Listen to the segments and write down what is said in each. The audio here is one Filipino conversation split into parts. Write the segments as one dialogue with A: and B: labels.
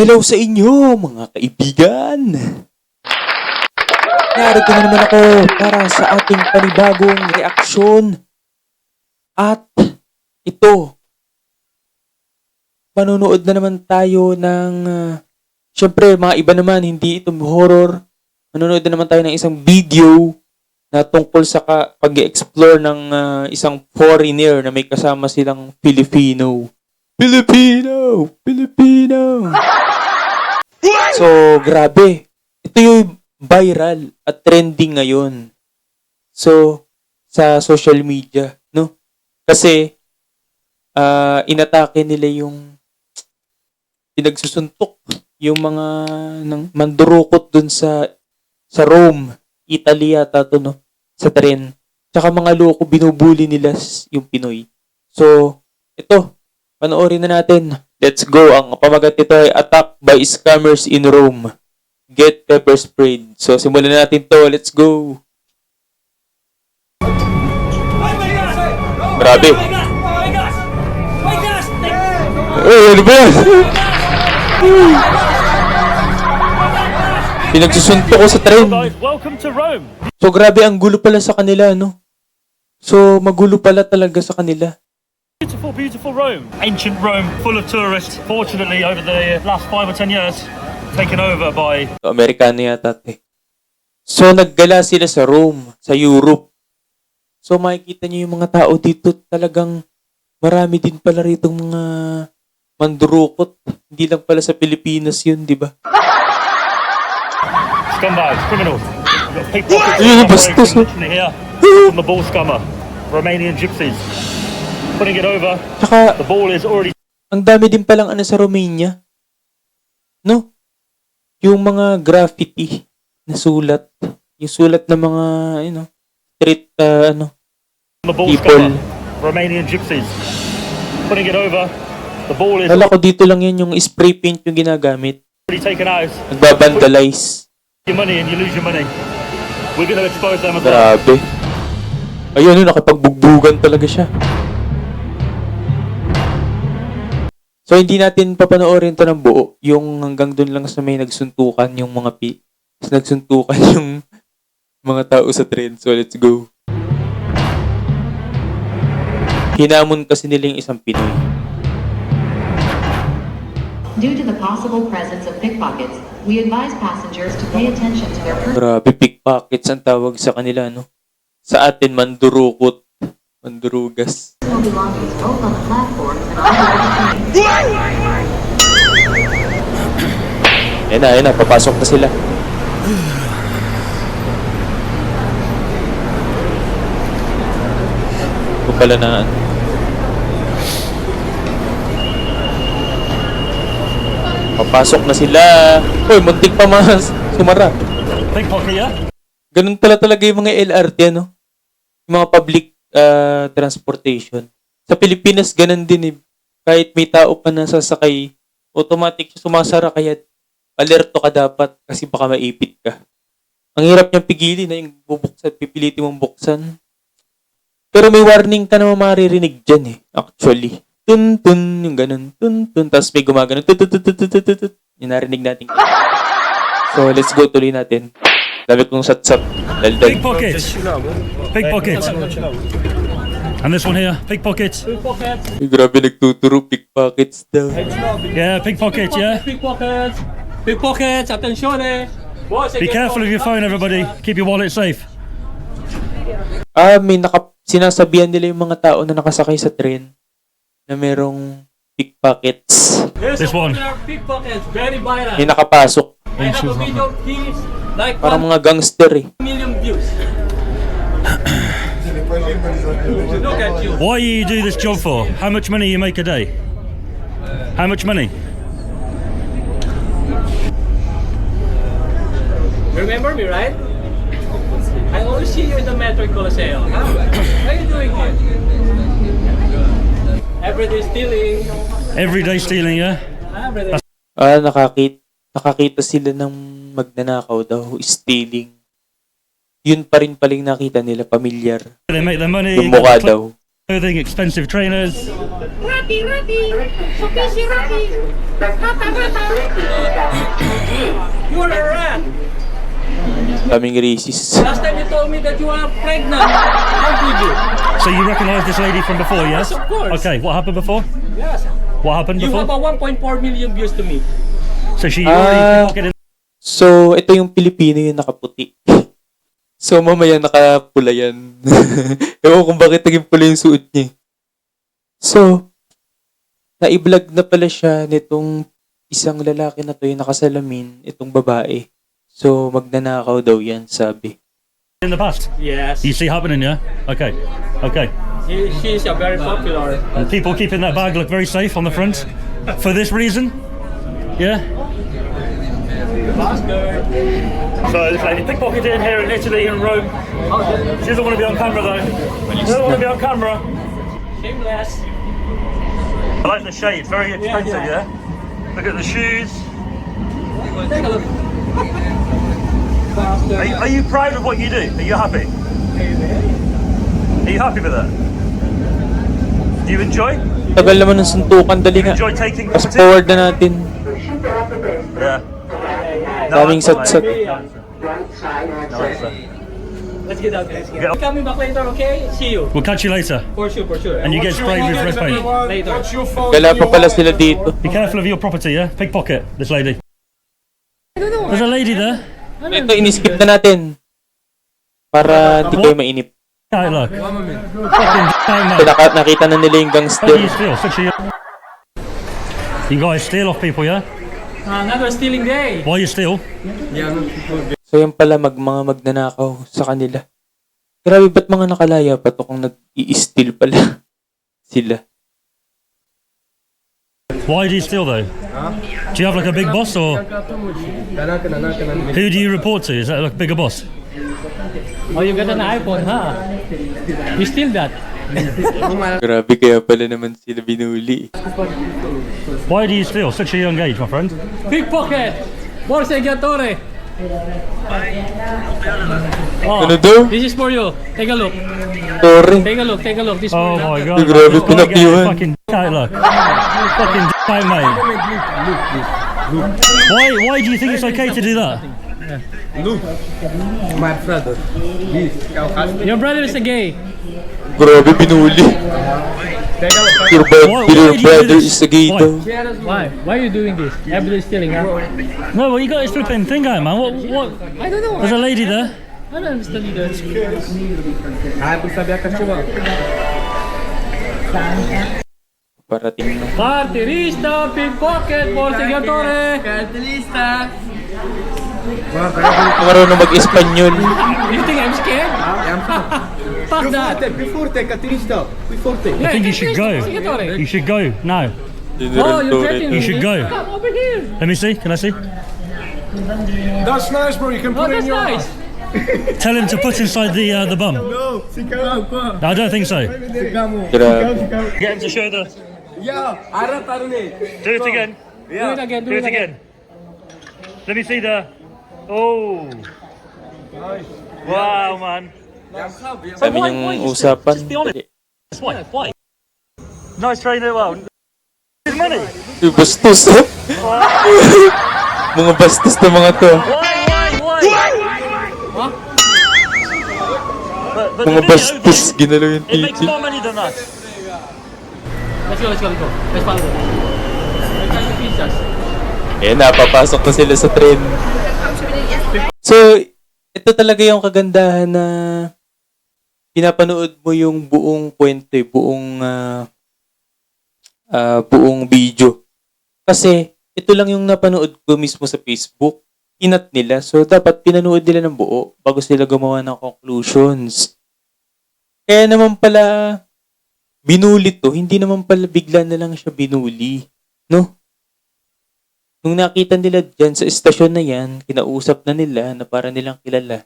A: Hello sa inyo, mga kaibigan! Narito na naman ako para sa ating panibagong reaksyon. At ito, manonood na naman tayo ng... Siyempre, mga iba naman, hindi ito horror. Manonood na naman tayo ng isang video na tungkol sa pag-explore ng isang foreigner na may kasama silang Filipino. So, grabe. Ito yung viral at trending ngayon. So, sa social media, no? Kasi, inatake nila yung pinagsusuntok yung mga mandurukot dun sa Rome, Italy yata to, no? Sa tren. Tsaka mga loko, binubuli nila yung Pinoy. So, ito, panoorin na natin. Let's go. Ang pamagat nito ay Attack by Scammers in Rome. Get pepper sprayed. So, simulan na natin to. Let's go. Grabe. Ano ba yan? Pinagsusuntok ko sa tren. So, grabe, ang gulo pala sa kanila, no? So, magulo pala talaga sa kanila.
B: Beautiful Rome. Ancient Rome, full of tourists. Fortunately, over the last 5 or 10 years, taken over by...
A: Amerikano yata, eh. So, naggala sila sa Rome, sa Europe. So, makikita niyo yung mga tao dito, talagang marami din pala rito mga mandurukot. Hindi lang pala sa Pilipinas yun, di ba?
B: Scumbags, criminals. Pickpockets
A: bastos,
B: here from the ball scummer. Romanian gypsies. Putting it over.
A: Tsaka,
B: the ball is already...
A: ang dami din palang sa Romania. No? Yung mga graffiti na sulat. Yung sulat ng mga, street,
B: the ball
A: people.
B: scummer. Romanian gypsies. Putting it over. The ball is
A: Kala ko dito lang yun yung spray paint yung ginagamit.
B: already taken out.
A: Nagbabandalize.
B: Your money and you lose your money. We're going to expose them as well.
A: Grabe. Ayun, nakapagbugbugan talaga siya. So, hindi natin papanoorin to ng buo. Yung hanggang dun lang sa may nagsuntukan yung mga nagsuntukan yung mga tao sa tren. So, let's go. Hinamon kasi nila yung isang Pinoy.
C: Due to the possible presence of pickpockets, we advise passengers to pay attention to their
A: Grabe, pickpockets ang tawag sa kanila, no? Sa atin, mandurukot. Mandurugas.
C: personal belongings both on the platform and on the train.
A: Ayan na, papasok na sila. Ito pala na, papasok na sila. Uy, muntik pa sumara.
B: Pickpocket, yeah?
A: Ganun pala talaga yung mga LRT, no? Yung mga public transportation. Sa Pilipinas, ganun din eh. Kahit may tao pa na sasakay, automatic sumasara, kaya alerto ka dapat kasi baka maipit ka. Ang hirap niyang pigilin na yung bubuksan, pipilitin mong buksan. Pero may warning ka naman maririnig dyan eh, actually. Tun-tun, yung ganun. Tun-tun, tapos may gumagano. Tut-tut-tut-tut-tut. Yung narinig natin. So, let's go, tuloy natin. Dami kong sat-sat. Daldal.
B: Pickpockets. Pickpockets. And this one here, pickpockets.
A: Ay, grabe, nagtuturo. Pickpockets daw.
B: Yeah, pickpockets, yeah?
D: Pickpockets! Pickpockets! Attenzione!
B: Be careful of your phone, everybody. Keep your wallet safe.
A: May sinasabihan nila yung mga tao na nakasakay sa tren na merong pickpockets.
B: This one.
D: Pickpockets! Very viral!
A: May nakapasok.
D: I have a video of his like
A: Parang
D: 1
A: mga gangster eh.
D: million views. Look at you!
B: What do you do this job for? How much money you make a day? How much money?
D: Remember me, right? I always see you in the Metro Colosseo. Huh? What are you doing here? Everyday stealing.
B: Everyday stealing, yeah?
D: Everyday.
A: Nakakita sila ng magnanakaw daw, stealing. Yun pa rin paling nakita nila, pamilyar.
B: They make their money.
A: Yung mukha daw.
B: clothing, expensive trainers.
E: Rati, Sokishi Rati, Rata.
D: You are a rat.
A: Kaming racist.
D: Last time you told me that you are pregnant. How could you?
B: So you recognise this lady from before, yes?
D: Yes, of course.
B: Okay, what happened before?
D: Yes.
B: What happened
D: You
B: before?
D: have a 1.4 million views to me.
B: So she already pickpocketed.
A: So, ito yung Pilipino yung nakaputi. So, mamaya nakapula yan. Ewan kung bakit naging pula yung suot niya. So, na-vlog na pala siya nitong isang lalaki na to yung nakasalamin, itong babae. So, magnanakaw daw yan, sabi.
B: In the past.
D: Yes.
B: You see happening, yeah? Okay. Okay.
D: She is a very popular.
B: And people keeping that bag look very safe on the front. For this reason? Yeah?
D: Bastard.
B: So this lady pickpocketed here in Italy, in Rome. She doesn't want to be on camera though. She doesn't want to be on camera.
D: Shameless.
B: I like the shades, very expensive, yeah? Look at the shoes.
D: Take a look. Bastard.
B: Are you proud of what you do? Are you happy? Are you happy with that? Do you enjoy?
A: Tagal naman ng suntukan, dali nga.
B: Enjoy taking
A: Fast
B: property?
A: forward na natin.
B: Yeah.
A: Daming satsat.
D: Let's get out there. Let's get out. Coming back later, okay? See you.
B: We'll catch you later.
D: For sure, for sure.
B: And you get sprayed with red paint.
D: Later.
A: Gala pa pala sila dito.
B: Be careful of your property, yeah? Pickpocket, this lady. There's a lady there.
A: Ito, iniskip na natin. Para di kayo mainip.
B: Hey, look. Fucking mate.
A: Nakita na nila yung
B: How
A: gangster.
B: do you steal? Such a... You guys steal off people, yeah?
D: Another stealing day.
B: Why you steal?
A: So yan pala mga magnanakaw sa kanila. Grabe, ba't mga nakalaya pa to kung nag-i-steal pala sila?
B: Why do you steal though? Do you have like a big boss or who do you report to? Is that like a bigger boss?
D: Oh, you got an iPhone, huh? You steal that?
A: Grabe, kaya pala naman sila binuli.
B: Why do you steal? Such a young age, my friend.
D: Pickpocket! Borsegatore! Oh,
A: Ano daw?
D: this is for you. Take a look.
A: Sorry.
D: Take a look. Take a look. This is
B: Oh
D: for
B: my
D: you.
B: god.
A: Grabe,
B: Get
A: pinakiwan.
B: fucking out, look. Fucking out, mate. Why do you think it's okay to do that?
D: Your brother is a gay.
A: Grabe, binuli. Your
B: Why do you do
A: brother
B: this?
A: is a gay
B: Why?
A: daw.
D: Why? Why are you doing this? Everybody's stealing, huh?
B: No, well you got this flipping thing going, man. What?
D: I don't know.
B: There's a lady there.
D: I don't understand either.
A: Parating na.
D: Carterista, pickpocket, borsegatore. Carterista.
A: Marunong mag-Espanyol.
D: You think I'm scared? Fuck that.
B: I think you should go. You should go now.
D: Oh, you're threatening me.
B: You should go.
D: Come over here.
B: Let me see. Can I see?
F: That's nice, bro. You can
D: Oh,
F: put it
D: that's
F: in your
D: nice.
B: Tell him to put inside the bum. No, I don't think so.
A: Grabe.
B: Get him to show the. Do it again.
D: Do it again.
B: Do it again. Let me see the. Oh. Wow, man.
A: Sabi niyang usapan.
B: Why? Nice trainer. Well, his money.
A: Uy, bastos ha? Mga bastos na mga to.
B: Why? But
A: Mga
B: the video
A: bastos.
B: game,
A: Ginalaw yung
B: it makes
A: titi.
B: more money than that.
D: Let's go. Let's go. Let's follow them. We're trying to feed us.
A: Eh, napapasok na sila sa train. So, ito talaga yung kagandahan na pinapanood mo yung buong kwento, buong video. Kasi, ito lang yung napanood ko mismo sa Facebook. Inat nila. So, dapat pinanood nila ng buo bago sila gumawa ng conclusions. Kaya naman pala, binuli to. Hindi naman pala bigla na lang siya binuli. No? Nung nakita nila dyan sa estasyon na yan, kinausap na nila na para nilang kilala.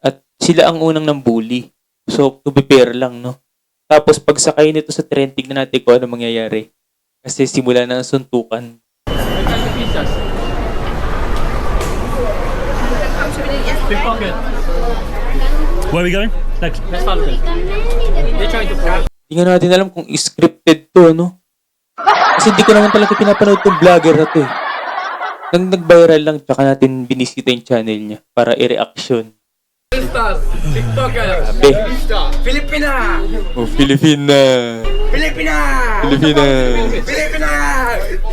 A: At sila ang unang nambuli. So, to be fair lang, no? Tapos, pagsakay nito sa train, tignan natin kung ano mangyayari. Kasi simula na ang suntukan.
D: We're trying to feed us. Pickpocket.
B: Where are we going? Next.
D: Let's follow them. They're trying to.
A: Hindi nga natin alam kung scripted to, ano? Kasi hindi ko naman talaga pinapanood tong vlogger na to, eh. Nang nag-viral lang, tsaka natin binisita yung channel niya para i-reaction.
D: TikToker.
A: Sabi,
D: Filipina.
A: oh, Filipina.
D: Filipina.
A: Filipina.
D: Filipina.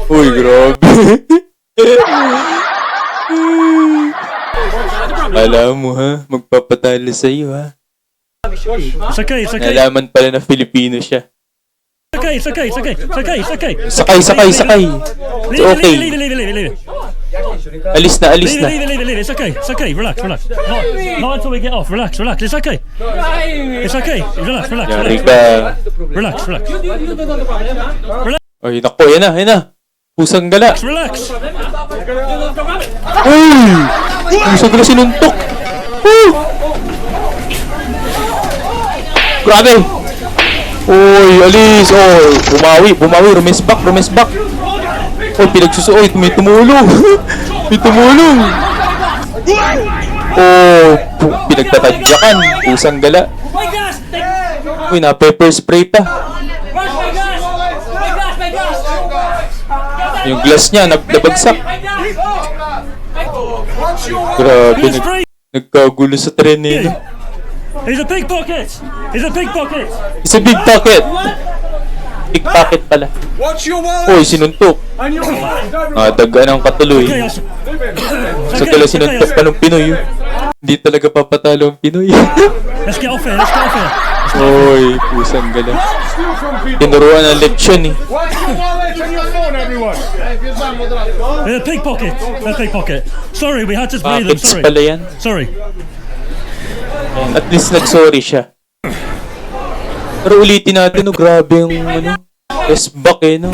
A: Uy, grabe. Alam mo, ha? Magpapatalo sa'yo, ha?
B: It's okay, it's okay.
A: Nalaman pala na Filipino siya.
B: Okay, it's okay, it's okay, it's okay, it's okay.
A: Sakay. It's okay.
B: Leave it.
A: Alis na.
B: Leave it. It's okay. Relax. Not until we get off. Relax. It's okay. It's okay. Relax.
A: Yari ka.
B: Relax.
A: Ay, naku, yan na. Pusang gala.
B: Relax.
A: Uy! Pusang gala sinuntok. Woo! Grabe! Uy, alis! Oh, bumawi. Rumes back. Oh, pinagsusuoy. May tumulong. Oh, pinagtatadyakan. Pusang gala. Uy, na-pepper spray pa. Yung glass niya, nabagsak. Grabe, nagkagulo sa tren nila.
B: He's a pickpocket.
A: It's a big pocket. Pickpocket pala.
F: Watch your wallet.
A: Uy, sinuntok.
F: And your
A: Dagaan ang katuloy.
B: Okay,
A: Sa tuloy sinuntok pa ng Pinoy. Hindi talaga papatalo ang Pinoy.
B: let's get off here.
A: Uy, pusang gala.
F: steal from people.
A: Tinuruan ng leksyon, eh.
F: Watch your wallet and your phone, everyone.
B: They're a pickpocket. Sorry, we had to spray them.
A: Pockets pala yan.
B: Sorry.
A: At least nag-sorry siya. Pero ulitin natin, no, grabe yung, yes, back, eh, no.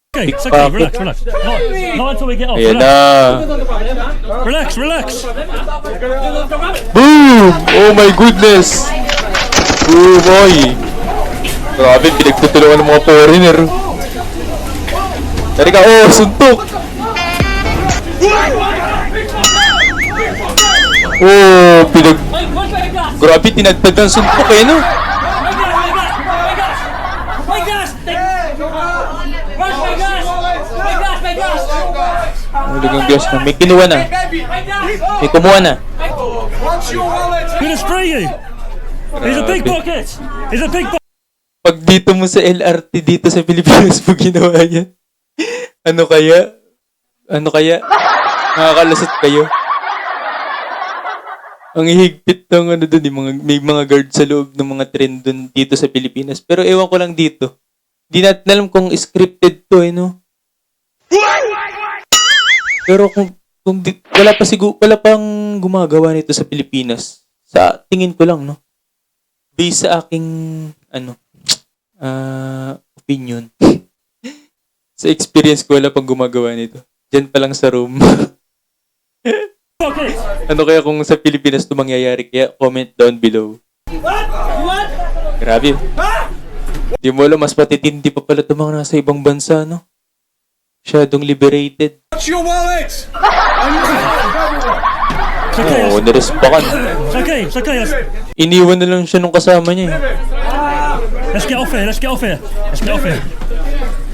B: Okay, it's okay. Relax. Not until we get off.
A: Ayan na.
B: Relax.
A: Boom! Oh my goodness! Boom, boy! Grabe, pinagtutulungan ng mga foreigner. Tari ka, oh, suntok! Oh, Grabe, tinagtad ng suntok, eh, no? Hulugang gas na. May kinuha na. May kumuha na.
F: Watch your wallet.
B: Gonna spray you. He's a pickpocket.
A: Pag dito mo sa LRT dito sa Pilipinas mo ginawa yan. Ano kaya? Nakakalasot kayo. Ang hihigpit ng dun, may mga guard sa loob ng mga tren dun dito sa Pilipinas. Pero ewan ko lang dito. Di natin alam kung scripted to, no? Pero wala pang gumagawa nito sa Pilipinas. Sa tingin ko lang, no? Based sa aking, opinion. Sa experience ko, wala pang gumagawa nito. Diyan pa lang sa room. Ano kaya kung sa Pilipinas ito mangyayari? Kaya comment down below. Grabe. Di mo alam, mas patitindi pa pala itong mga nasa ibang bansa, no? Masyadong liberated.
F: Watch your wallet.
A: Oo, nirespakan.
B: It's okay.
A: Iniwan na lang siya nung kasama niya, eh.
B: Let's get off here.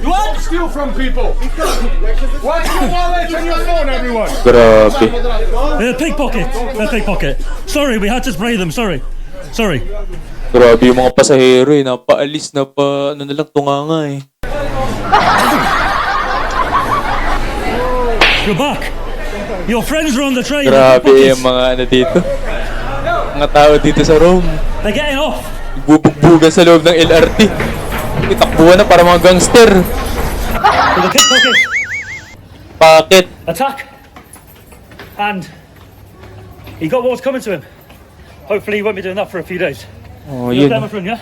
F: What? Steal from people. Watch your wallet and your phone, everyone.
A: Grabe.
B: They're a pickpocket. Sorry, we had to spray them. Sorry.
A: Grabe yung mga pasahero, eh. Napaalis, tunganga, eh.
B: You're back. Your friends are on the train.
A: Grabe yung mga dito. Mga tao dito sa Rome.
B: They're getting off.
A: Bubugbugan sa loob ng LRT. Itakbuhan na para mga gangster.
B: With a pickpocket
A: Pocket.
B: attack. And he got what was coming to him. Hopefully he won't be doing that for a few days.
A: Oh,
B: You
A: yun.
B: okay, my friend, yeah?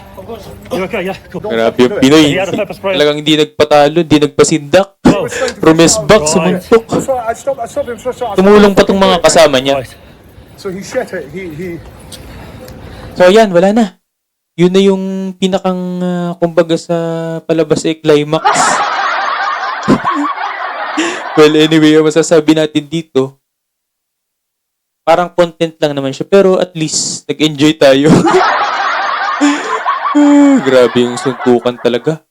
B: You're okay, yeah? Cool.
A: Grabe yung Pinoy.
B: He had a pepper spray.
A: Talagang hindi nagpatalo, hindi nagpasindak.
B: Oh,
A: Rumesbak, sumuntok.
F: I stopped him.
A: Tumulong pa tong mga kasama niya.
B: right.
F: So he shut it. He.
A: So ayan, wala na. Yun na yung pinakang, kumbaga sa palabas climax. Well, anyway, ang masasabi natin dito, parang content lang naman siya, pero at least nag-enjoy tayo. Grabe yung suntukan talaga.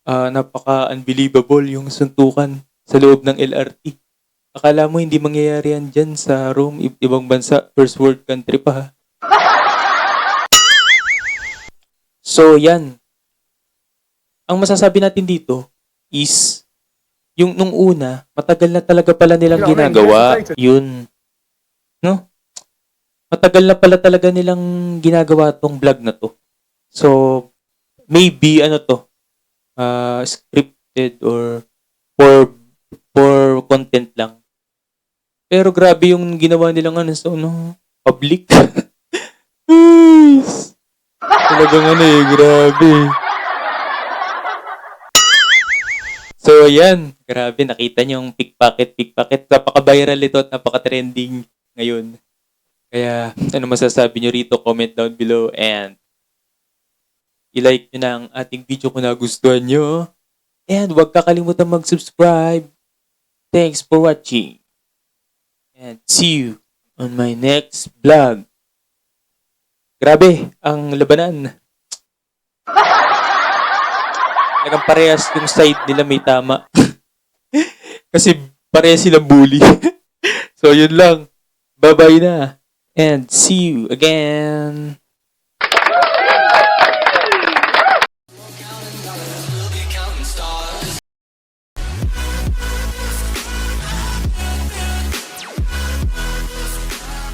A: Napaka-unbelievable yung suntukan sa loob ng LRT. Akala mo hindi mangyayari yan dyan sa Rome, ibang bansa, first world country pa ha. So yan. Ang masasabi natin dito is, yung nung una, matagal na talaga pala nilang ginagawa. Yun. No? Matagal na pala talaga nilang ginagawa tong vlog na to. So, maybe, scripted or for content lang. Pero grabe yung ginawa nilang public. Talagang grabe. So, yan. Grabe, nakita niyo yung pickpocket. Napaka-viral ito at napaka-trending ngayon. Kaya, ano masasabi niyo rito? Comment down below and i-like nyo na ang ating video kung nagustuhan nyo. And huwag kakalimutan mag-subscribe. Thanks for watching. And see you on my next vlog. Grabe, ang labanan. Talagang parehas yung side nila may tama. Kasi parehas silang bully. So yun lang. Bye-bye na. And see you again.